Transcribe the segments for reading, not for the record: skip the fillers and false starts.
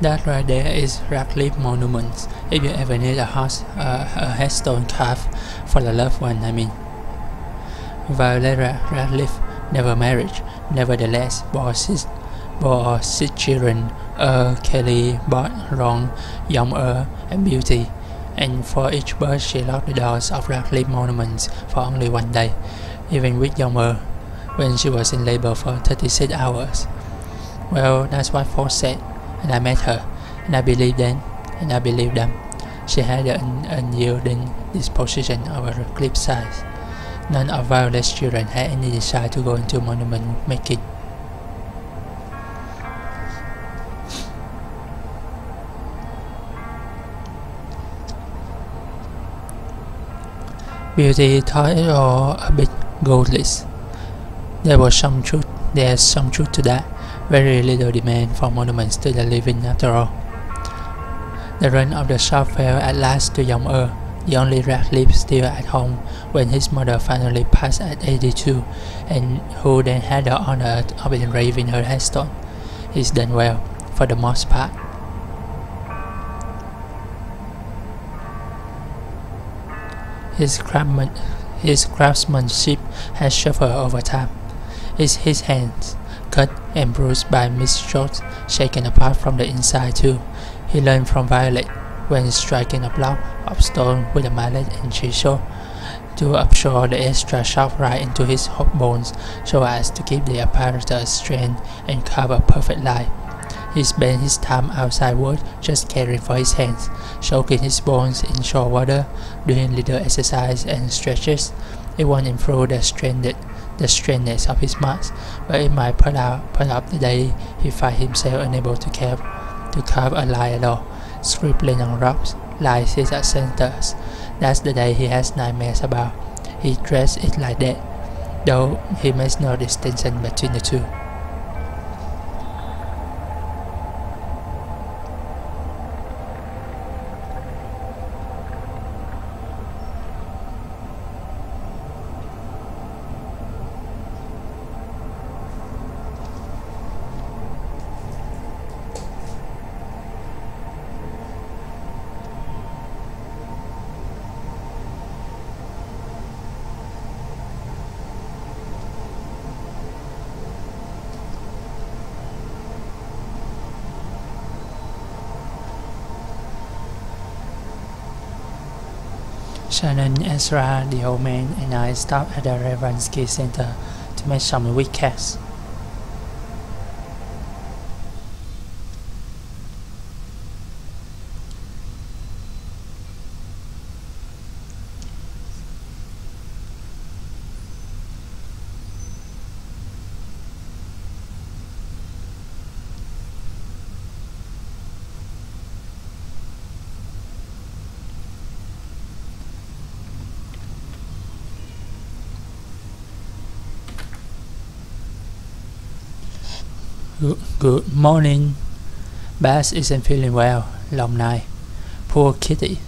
That right there is Radcliffe Monument. If you ever need a headstone carved for the loved one, I mean. Violet Radcliffe never married, nevertheless bore six children, Kelly, Bot, Ron, Young and Beauty, and for each birth she locked the doors of Radcliffe Monument for only one day, even with Young when she was in labor for 36 hours. Well, that's what folks said, and I met her, and I believed them, and I believed them. She had an unyielding disposition of a cliff size. None of Violet's children had any desire to go into monument making. Beauty thought it all a bit godless. There's some truth to that. Very little demand for monuments to the living after all. The run of the shop fell at last to Young the only Radcliffe still at home when his mother finally passed at 82, and who then had the honor of engraving her headstone. He's done well, for the most part. His craftsmanship has suffered over time. His hands, cut and bruised by misstrokes, shaken apart from the inside too. He learned from Violet, when striking a block of stone with a mallet and chisel, to absorb the extra sharp right into his hop bones so as to keep the apparatus straight and carve a perfect line. He spent his time outside work just caring for his hands, soaking his bones in shore water, doing little exercise and stretches. It won't improve the straightness of his marks, but it might put up the day he finds himself unable to carve a line at all, scribbling on rocks, like Caesar centers. That's the day he has nightmares about. He dreads it like that, though he makes no distinction between the two. Shannon, Ezra, the old man, and I stopped at the Reverend Ski Center to make some recaps. Good morning. Bass isn't feeling well. Long night. Poor kitty.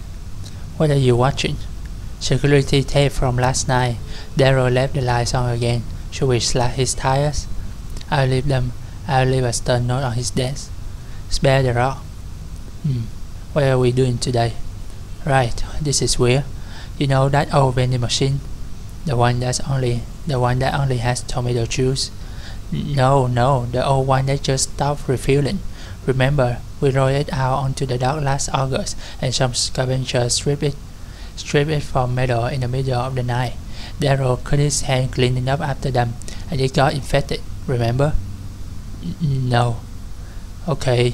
What are you watching? Security tape from last night. Daryl left the lights on again. Should we slash his tires? I'll leave a stern note on his desk. Spare the rock. What are we doing today? Right, this is weird. You know that old vending machine? The one that only has tomato juice? No, the old one that just stopped refilling. Remember, we rolled it out onto the dock last August, and some scavengers stripped it from metal in the middle of the night. Daryl cut his hand cleaning up after them, and it got infected. Remember? No. Okay.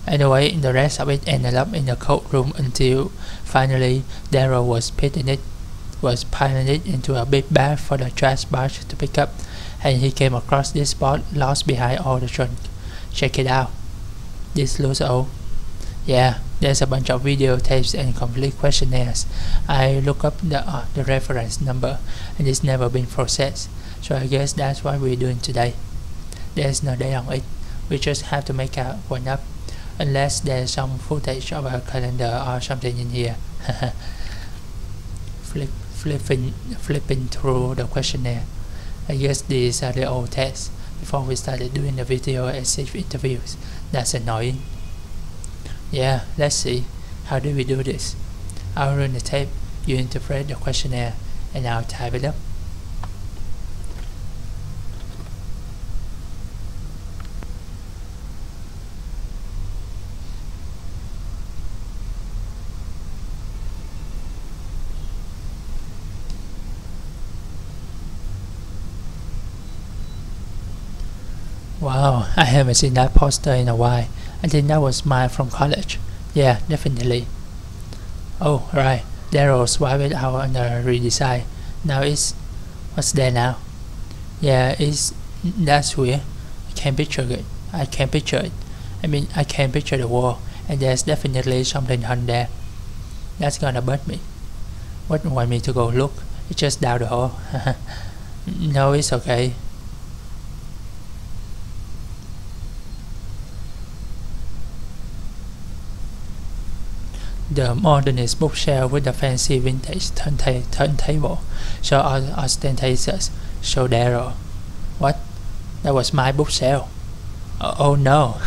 Anyway, the rest of it ended up in the coat room until finally Daryl was piling it into a big bag for the trash barge to pick up, and he came across this spot lost behind all the trunk. Check it out. This looks old. Yeah, there's a bunch of videotapes and complete questionnaires. I look up the reference number, and it's never been processed. So I guess that's what we're doing today. There's no date on it. We just have to make one up, unless there's some footage of a calendar or something in here. Flipping through the questionnaire. I guess these are the old tests before we started doing the video exit interviews. That's annoying. Yeah, let's see. How do we do this? I'll run the tape, you interpret the questionnaire, and I'll type it up. Wow, I haven't seen that poster in a while. I think that was mine from college. Yeah, definitely. Oh, right. Daryl swiped it out on the redesign. Now it's... what's there now? Yeah, that's weird. I can't picture it. I can't picture it. I can't picture the wall, and there's definitely something on there. That's gonna bug me. What do you want me to go look? It's just down the hall. No, it's okay. The modernist bookshelf with the fancy vintage turntable, so ostentatious, so Daryl. What? That was my bookshelf. Oh no.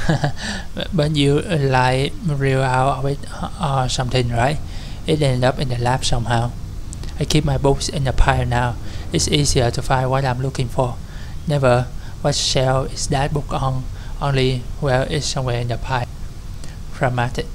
But you like reel out of it or something, right? It ended up in the lab somehow. I keep my books in the pile now. It's easier to find what I'm looking for. Never. What shelf is that book on? Only, well, it's somewhere in the pile. Dramatic.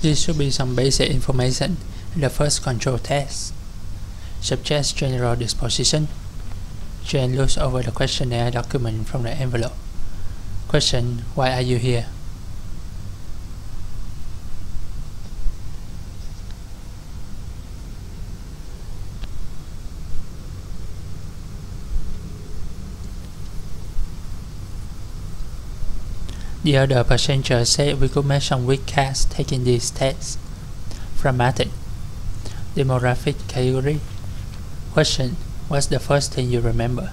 This should be some basic information in the first control test. Subject's general disposition. Jane looks over the questionnaire document from the envelope. Question: why are you here? The other passenger said we could make some weak cats taking these tests. Dramatic. Demographic category. Question: what's the first thing you remember?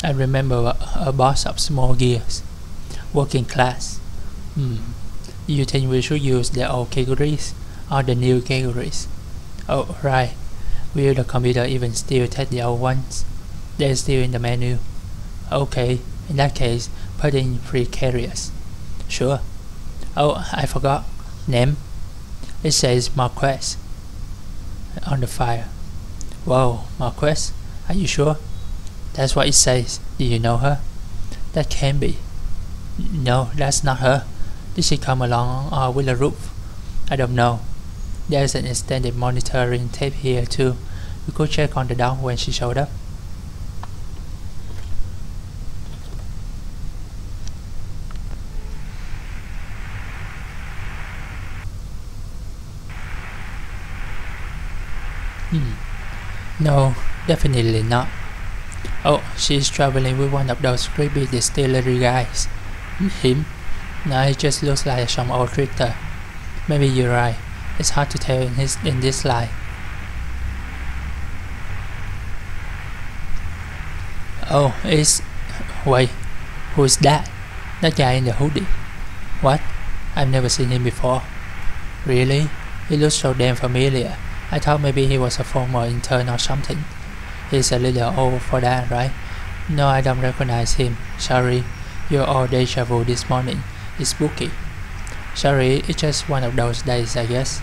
I remember a box of small gears. Working class. You think we should use the old categories or the new categories? Oh, right. Will the computer even still take the old ones? They're still in the menu. Okay, in that case, put in precarious. Sure. Oh, I forgot. Name. It says Marquez on the file. Whoa, Marquez? Are you sure? That's what it says. Do you know her? That can't be. No, that's not her. Did she come along with the roof? I don't know. There's an extended monitoring tape here too. We could check on the dog when she showed up. No, definitely not. Oh, she's traveling with one of those creepy distillery guys. Him? No, he just looks like some old drifter. Maybe you're right. It's hard to tell in this light. Oh, it's... Wait, who is that? That guy in the hoodie. What? I've never seen him before. Really? He looks so damn familiar. I thought maybe he was a former intern or something. He's a little old for that, right? No, I don't recognize him. Sorry. You're all deja vu this morning. It's spooky. Sorry, it's just one of those days, I guess.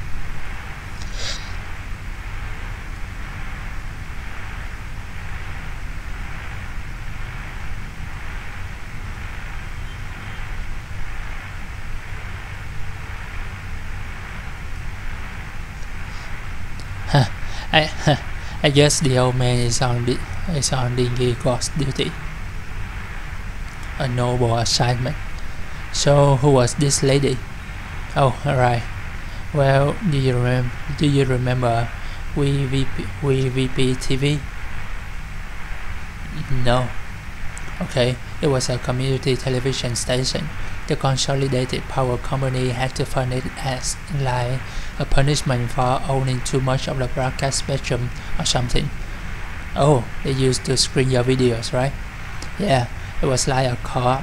I, I guess the old man is on the God's duty. A noble assignment. So, who was this lady? Oh, alright. Well, do you remember VVP TV? No. Okay, it was a community television station. The Consolidated Power Company had to fund it as like a punishment for owning too much of the broadcast spectrum or something. Oh, they used to screen your videos, right? Yeah, it was like a co-op.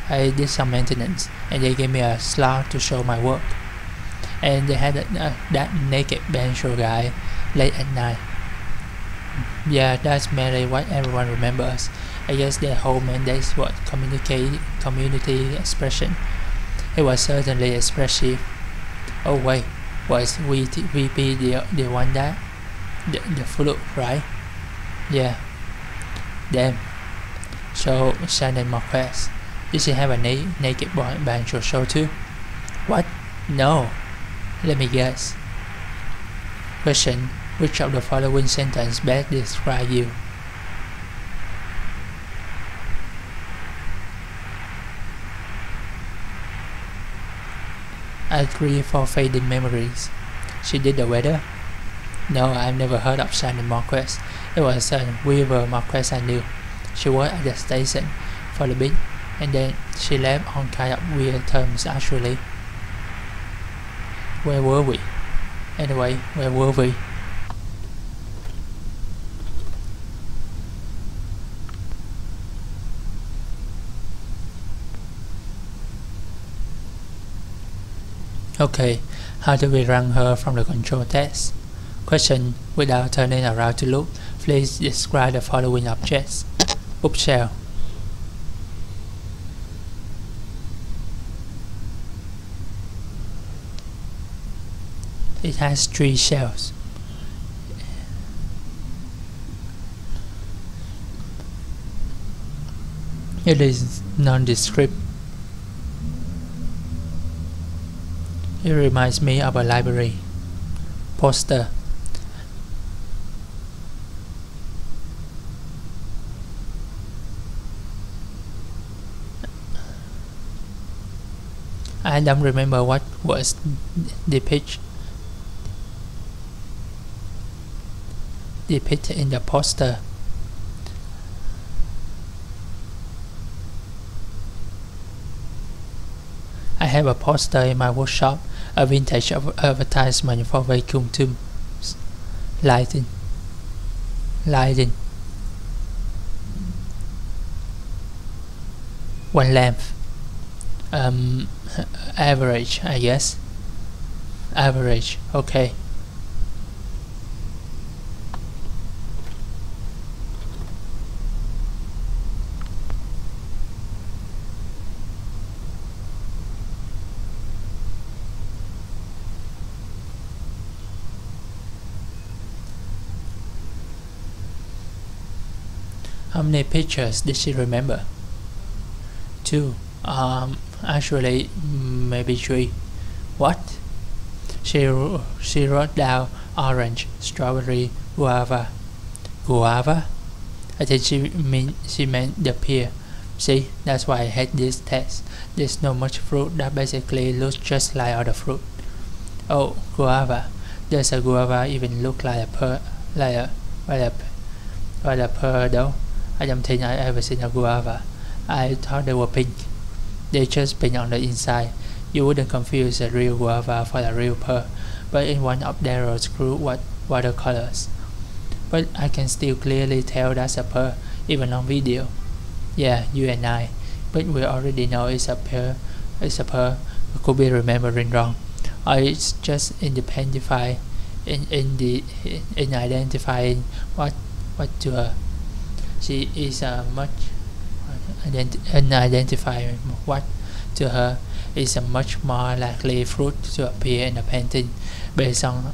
I did some maintenance and they gave me a slot to show my work. And they had that naked banjo guy late at night. Yeah, that's mainly what everyone remembers. I guess their whole mandate was community expression. It was certainly expressive. Oh wait, was VP the one that the flute, right? Yeah. Damn. So Shannon Marquez, did she have a naked banjo show too? What? No. Let me guess. Question: which of the following sentences best describe you? I agree for fading memories. She did the weather? No, I've never heard of Shannon Marquez. It was Weaver Marquez I knew. She worked at the station for a bit, and then she left on kind of weird terms actually. Where were we? Anyway, where were we? Okay, how do we run her from the control test? Question: without turning around to look, please describe the following objects. Bookshelf. It has 3 shelves. It is nondescript. It reminds me of a library. Poster. I don't remember what was depicted in the poster. I have a poster in my workshop, a vintage advertisement for vacuum tubes. Lighting. One lamp. Average, I guess. Average, okay. How many pictures did she remember? 2. Actually, maybe 3. What? She wrote down orange, strawberry, guava. Guava? I think she meant the pear. See, that's why I hate this test. There's no much fruit that basically looks just like other fruit. Oh, guava. Does a guava even look like a pear? Like a pear though? I don't think I ever seen a guava. I thought they were pink. They just pink on the inside. You wouldn't confuse a real guava for a real pear, but in one of Daryl's group was watercolors. But I can still clearly tell that's a pear, even on video. Yeah, you and I. But we already know it's a pear. We could be remembering wrong, or it's just identifying what to her. She is much unidentified what to her, is a much more likely fruit to appear in a painting based on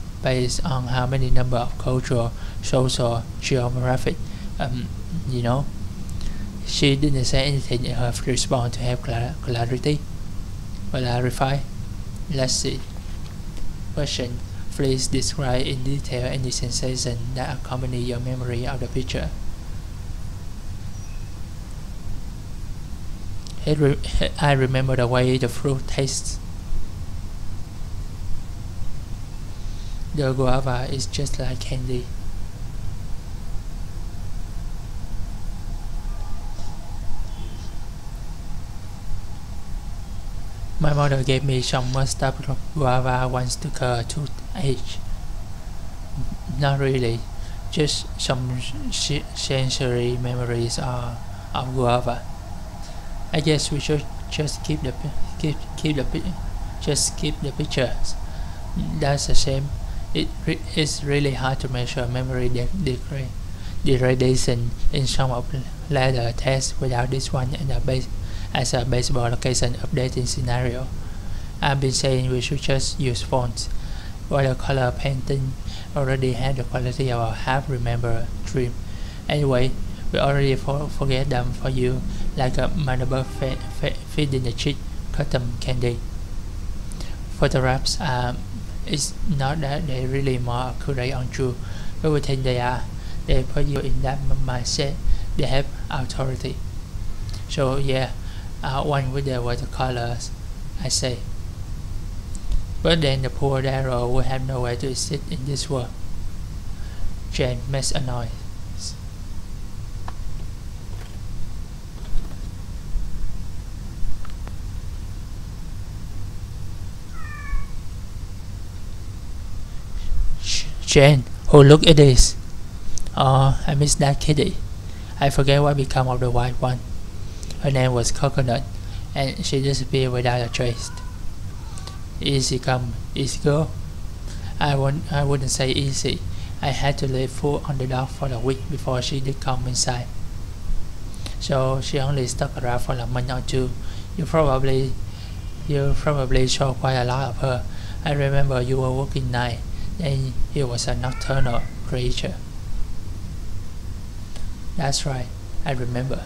how many number of cultural, social, geographic, you know. She didn't say anything in her response to help clarify. Let's see. Question. Please describe in detail any sensation that accompany your memory of the picture. I remember the way the fruit tastes. The guava is just like candy. My mother gave me some messed up guava once to her toothache. Not really, just some sensory memories of guava. I guess we should just keep the pictures. That's a shame. It's really hard to measure memory degradation in some of later tests without this one as a baseball location updating scenario. I've been saying we should just use fonts. Watercolor painting already had the quality of a half-remembered dream. Anyway, we already forget them for you, like a mandible feeding the cheek cotton candy. Photographs it's not that they're really more accurate or true, but we think they are. They put you in that mindset. They have authority. So yeah, one with the watercolors, I say. But then the poor Darrow would have nowhere to sit in this world. Jane makes a noise. Jane, oh look at this. Oh, I miss that kitty. I forget what became of the white one. Her name was Coconut, and she disappeared without a trace. Easy come, easy go. I wouldn't say easy. I had to leave food on the dog for a week before she did come inside. So she only stuck around for a month or two. You probably saw quite a lot of her. I remember you were working night, and he was a nocturnal creature. That's right, I remember.